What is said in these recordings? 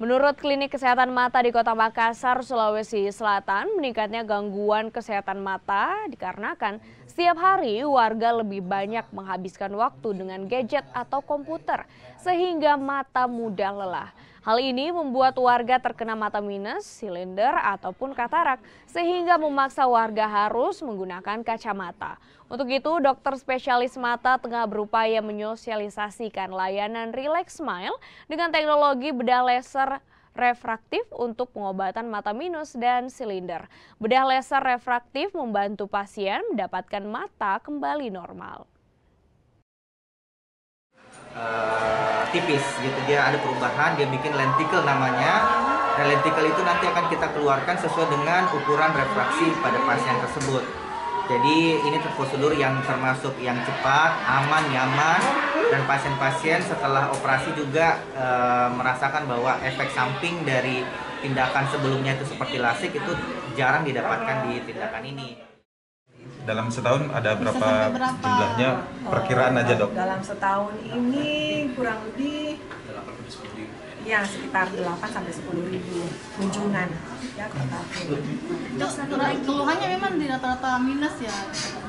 Menurut Klinik Kesehatan Mata di Kota Makassar, Sulawesi Selatan, meningkatnya gangguan kesehatan mata dikarenakan setiap hari warga lebih banyak menghabiskan waktu dengan gadget atau komputer, sehingga mata mudah lelah. Hal ini membuat warga terkena mata minus, silinder, ataupun katarak, sehingga memaksa warga harus menggunakan kacamata. Untuk itu, dokter spesialis mata tengah berupaya menyosialisasikan layanan Relax Smile dengan teknologi bedah laser refraktif untuk pengobatan mata minus dan silinder. Bedah laser refraktif membantu pasien mendapatkan mata kembali normal. Tipis gitu, dia ada perubahan, dia bikin lentikel namanya, dan lentikel itu nanti akan kita keluarkan sesuai dengan ukuran refraksi pada pasien tersebut. Jadi ini prosedur yang termasuk yang cepat, aman, nyaman, dan pasien-pasien setelah operasi juga merasakan bahwa efek samping dari tindakan sebelumnya itu seperti lasik itu jarang didapatkan di tindakan ini. Dalam setahun ada berapa jumlahnya, perkiraan aja dok? Dalam setahun ini kurang lebih ya sekitar 8-10 ribu kunjungan ya ke tahun. Dok, satu lagi keluhannya memang di rata-rata minus ya?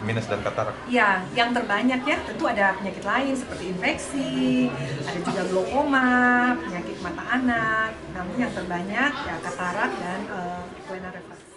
Minus dan katarak? Ya, yang terbanyak ya tentu ada penyakit lain seperti infeksi, ada juga glaukoma, penyakit mata anak, namun yang terbanyak ya katarak dan kelainan refraksi.